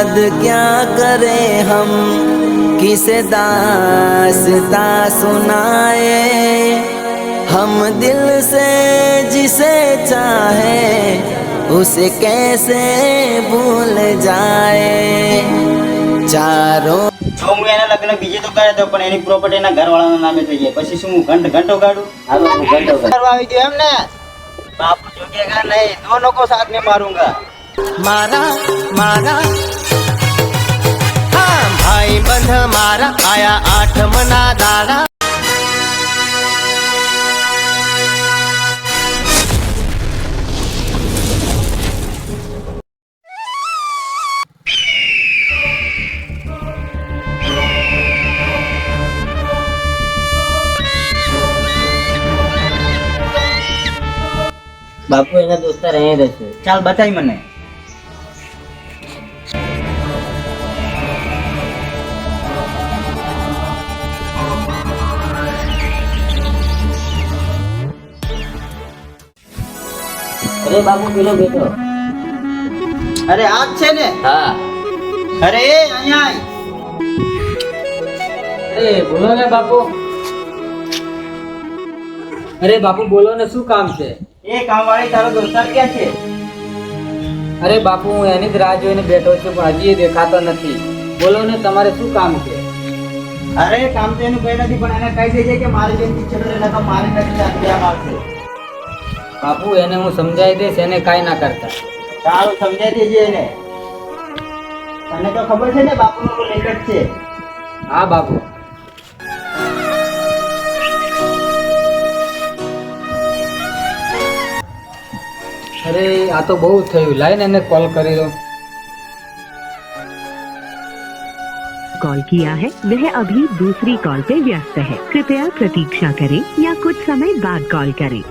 क्या करें हम किसे दास्तां सुनाए, हम दिल से जिसे चाहे उसे कैसे भूल जाए चारों। જો હું એના લગ્ન બીજે તો કરે તો પણ એની પ્રોપર્ટી ના ઘરવાળાના નામે થઈ જાય, પછી શું હું ઘંટો કાઢું? હાલો હું ઘંટો કરવા આવી ગયો એમ ને? બાપુ જોગેગા નહીં, दोनों को साथ में मारूंगा। मारा मारा हाँ भाई बंध मारा आया आठमना दाड़ा। બાપુ એના દોસ્તાર અહીં રહેશે. ચાલ બતાય મને. અરે બાપુ પેલો બેઠો. અરે આ જ છે ને? હા. અરે અહીંયા આય. અરે બોલો ને બાપુ. અરે બાપુ બોલો ને, શું કામ છે? એ કામવાળી તારો દોસ્તાર ક્યાં છે? અરે બાપુ હું એની જ રાહ જોઈને બેઠો છું પણ હજી એ દેખાતો નથી. બોલો ને તમારે શું કામ છે? અરે કામ તો એનું કઈ નથી પણ એને કહી દેજે કે મારી બેનથી ચલો રે નકર મારે નથી ચાલ્યા આવશે. બાપુ એને હું સમજાવી દઈશ, એને કાંઈ ના કરતા. સારું સમજાઈ દેજે એને. તને તો ખબર છે ને બાપુનો તો લેટ છે. હા બાપુ. અરે આ તો બહુ થયું, લાઈને એને કોલ કરી દો. कॉल किया है वह अभी दूसरी कॉल पे व्यस्त है, कृपया प्रतीक्षा करें या कुछ समय बाद कॉल करें।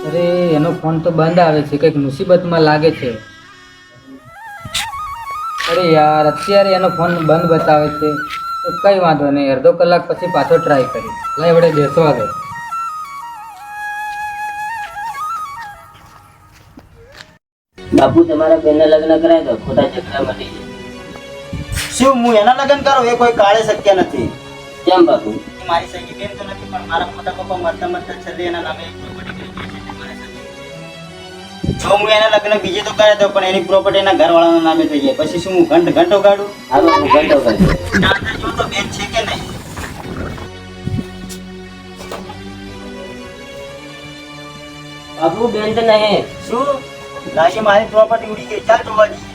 અરે એનો ફોન તો બંધ આવે છે, કંઈક મુસીબતમાં લાગે છે. અરે યાર અત્યારે એનો ફોન બંધ બતાવે છે, તો કઈ વાંધો નહીં, અડધો કલાક પછી પાછો ટ્રાય કરી. લાઈ વડે બેસવા દે. બાપુ તમારા બેનના લગ્ન કરાય દો, ખોટા ઝઘડા મટી જાય. શું હું એના લગ્ન કરું? એ કોઈ કાળે શક્ય નથી. કેમ બાપુ? મારી સગી બેન તો નથી પણ મારા મોટા પપ્પા મરતા મરતા છેલ્લે એના નામે એક પ્રોપર્ટી કરી છે મારે સગી. જો હું એના લગ્ન બીજે તો કરે તો પણ એની પ્રોપર્ટી ના ઘરવાળાના નામે થઈ જાય, પછી શું હું ઘંટો કાઢું? હાલો હું ઘંટો કરી. ચાલતા જો તો બેન છે કે નહીં? બાપુ બેન તો નહીં. શું લાગે મારી પ્રોપર્ટી ઉડી ગઈ? ચાલ જોવા જઈએ.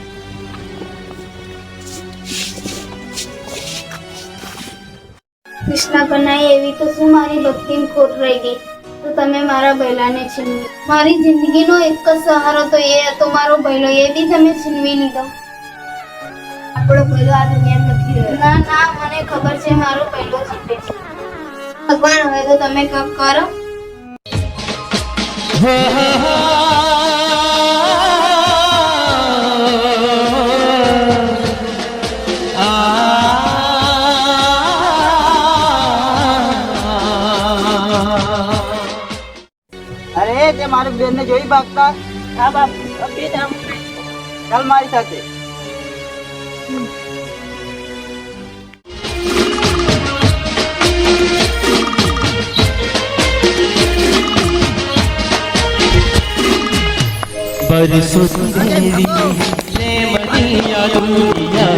કૃષ્ણ કનાઈ એવી તો શું મારી ભક્તિની ખોટ રહી ગઈ તો તમે મારા બૈલાને છીનવી. મારી જિંદગીનો એક જ સહારો તો એ હતો મારો બૈલો, એ બી તમે છીનવી લીધો. આપણો બૈલો આ દુનિયા નથી રહ્યો. ના ના મને ખબર છે મારો બૈલો જીતે છે. ભગવાન હવે તો તમે કપ કરો. અરે તે મારી બેન ને જોઈ ભાગતા? હા બાપ, ચાલ મારી સાથે. बरसों की मेरी प्रेम दिया दुनिया,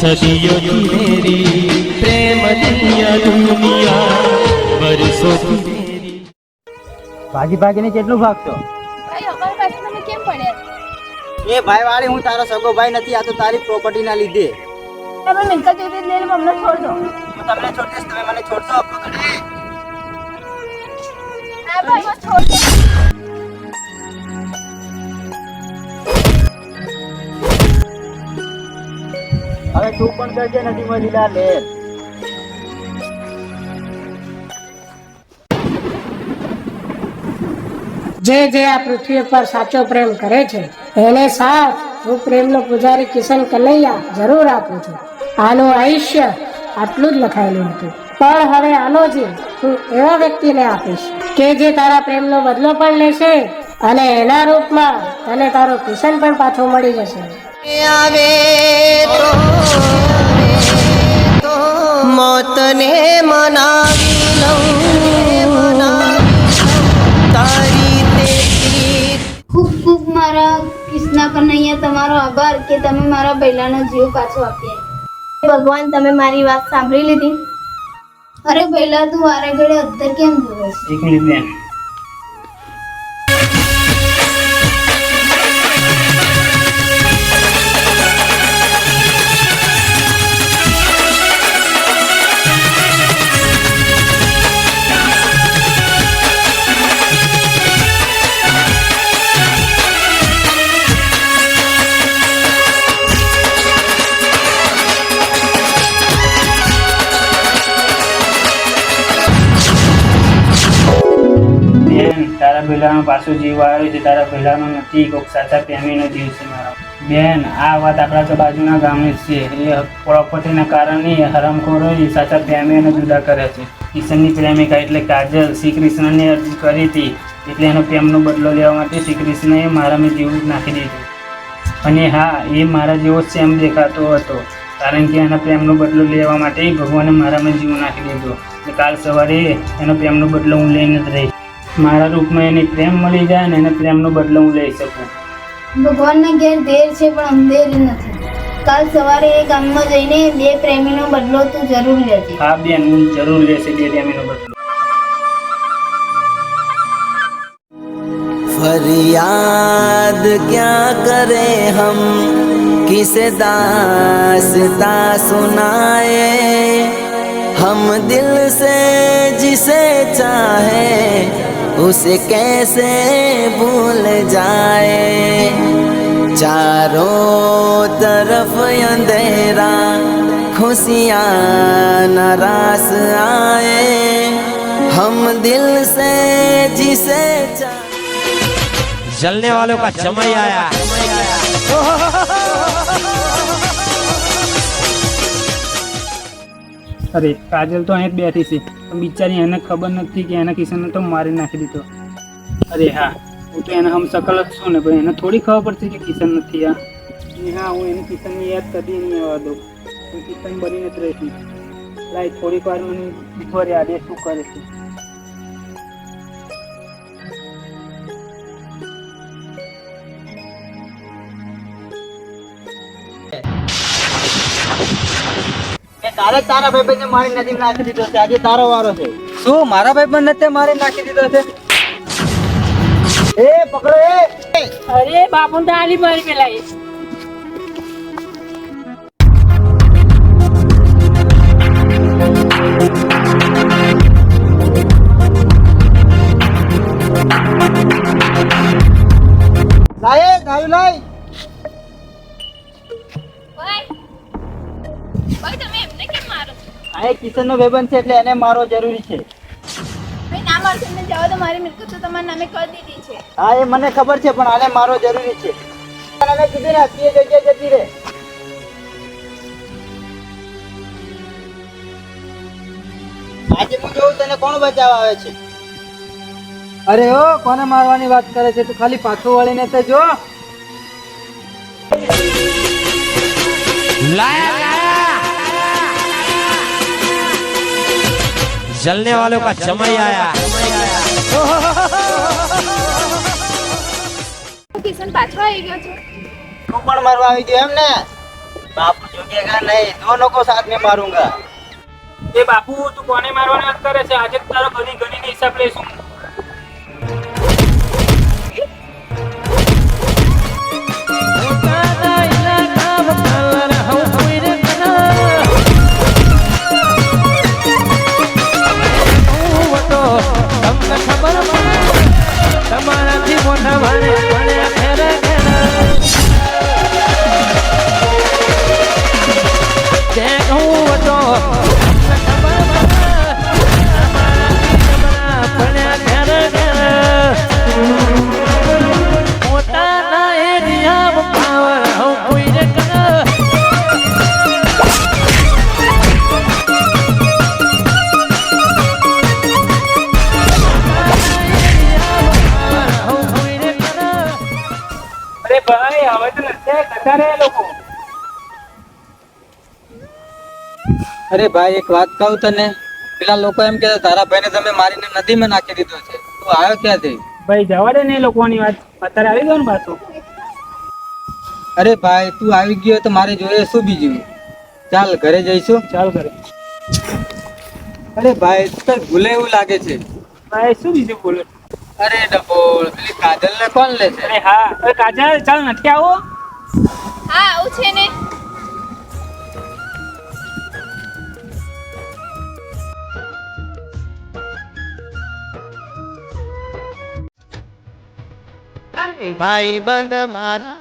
सदियों की मेरी प्रेम दिया दुनिया, बरसों की मेरी. ભાગી ભાગીને કેટલું ભાગતો? ભાઈ અમારી પાસે તમે કેમ પડ્યા? એ ભાઈ વાળી હું તારો સગો ભાઈ નથી, આ તો તારી પ્રોપર્ટી ના લીધે. તમે મિલકત જોઈ લઈને અમને છોડ દો. હું તમને છોડીશ, તમે મને છોડશો? પકડે. હા ભાઈ છોડ દો. હવે તું પણ કરજે, નથી મળી લે. જે જે આ પૃથ્વી પર સાચો પ્રેમ કરે છે એને સાથ હું પ્રેમનો પૂજારી કિશન કનૈયા જરૂર આપું છું. આનું આયુષ્ય આટલું જ લખાયેલું હતું, પણ હવે આનો જીવ હું એવા વ્યક્તિને આપીશ કે જે તારા પ્રેમનો બદલો પણ લેશે અને એના રૂપમાં તને તારો કિશન પણ પાછો મળી જશે. આવે તો મોતને મનાવી લઉં તારી તેરી ખૂબ ખૂબ મારા કૃષ્ણ કનૈયા તમારો આભાર કે તમે મારા બૈલાનો જીવ પાછો આપ્યો. ભગવાન તમે મારી વાત સાંભળી લીધી. અરે બૈલા તું વારે ઘડે અદ્ધર કેમ જોવે છે? એક મિનિટ બેન. તારા પહેલાનો પાછો જીવ આવ્યો છે. તારા પહેલાનો નથી, કોઈક સાચા પ્રેમીનો જીવ છે મારો. બેન, આ વાત આપણા તો બાજુના ગામની જ છે. એ પ્રોપર્ટીના કારણે હરામખોરો સાચા પ્રેમીઓને જુદા કરે છે. કિશનની પ્રેમિકા એટલે કાજલ શ્રી કૃષ્ણને અરજી કરી હતી, એટલે એનો પ્રેમનો બદલો લેવા માટે શ્રી કૃષ્ણએ મારામાં જીવ નાખી દીધું. અને હા, એ મારા જેવો જ સેમ દેખાતો હતો, કારણ કે એના પ્રેમનો બદલો લેવા માટે ભગવાને મારામાં જીવ નાખી દીધો. કાલ સવારે એનો પ્રેમનો બદલો હું લઈને જ રહીશ. મારા રૂપમાં એને પ્રેમ મળી જાય ને એને પ્રેમનો બદલો હું લઈ શકું. ભગવાનના ઘેર દેર છે પણ અંધેર નથી. કાલ સવારે એ ગામમાં જઈને 2 પ્રેમીનો બદલો તું જરૂર લેજે. હા બેન, હું જરૂર લેશે 2 પ્રેમીનો બદલો. फरियाद क्या करे हम किसे दास्तां सुनाए हम दिल से जिसे चाहे उसे कैसे भूल जाए चारों तरफ अंधेरा खुशियाँ नाराज आए हम दिल से जिसे चाहे जलने वालों का जमाई आया. અરે કાજલ તો અહીં જ બેઠી છે, પણ બિચારી એને ખબર નથી કે એના કિશનને તો મારી નાખી દીધો. અરે હા, હું તો એને હમશકલ જ છું ને, પણ એને થોડી ખબર પડશે કે કિશન નથી આ. હા, હું એને કિશનની યાદ કદી નહીં આવવા દઉં. હું કિશન બનીને જ રહીશ. લાઈ થોડીક વાર મને ઉભો રે, આજે શું કરે છે. કાલે તારા ભાઈ મારી નદી નાખી દીધો છે, આજે તારો વારો છે. શું મારા ભાઈ પણ નથી મારી નાખી દીધો છે? એ પકડો એ. અરે બાપુ તો આલી મારી પેલા લાય ગાયું લાય. આ કિશનનો ભાઈબંધ છે એટલે એને મારો જરૂરી છે. હા, એ મને ખબર છે, પણ આને મારો જરૂરી છે. અને કીધું ને તે જગ્યાએ જતી રહે. આજે હું જોઉં તને કોણ બચાવવા આવે છે. અરે ઓ, કોને મારવાની વાત કરે છે? તું ખાલી પાછું વળીને તો જો. जलने वालों का जमाई आया. કિશન પાછો આવી ગયો છે. તું પણ મારવા આવી ગયો એમ ને? બાપુ જોગેગા નહીં, दोनों को साथ में मारूंगा. એ બાપુ, તું કોને મારવાની વાત કરે છે? આજે તારો ઘણી ઘણી હિસાબ લઈશું. તમારાથી મોટા ભારે મળ્યા ખેરા ખેરા હું હતો અરે ભાઈ હવે તો નથી જતા રે લોકો. અરે ભાઈ એક વાત કહું તને, પેલા લોકો એમ કે તારા ભાઈને તમે મારીને નદીમાં નાખી દીધો છે, તું આવ્યો ક્યાંથી? ભાઈ જવા દે ને એ લોકોની વાત, અત્યારે આવી ગયો ને પાછો. અરે ભાઈ તું આવી ગયો તો મારે જોઈએ શું બીજું? ચાલ ઘરે જઈશું. ચાલ કરે. અરે ભાઈ તું કઈ ભૂલે એવું લાગે છે. ભાઈ શું બીજું બોલો? અરે ડબોળ, પેલી કાજલ ને કોણ લે છે? અરે હા, અરે કાજલ ચાલ નથી આવો. હા આવું છે ને. ભાઈ બંધ મારા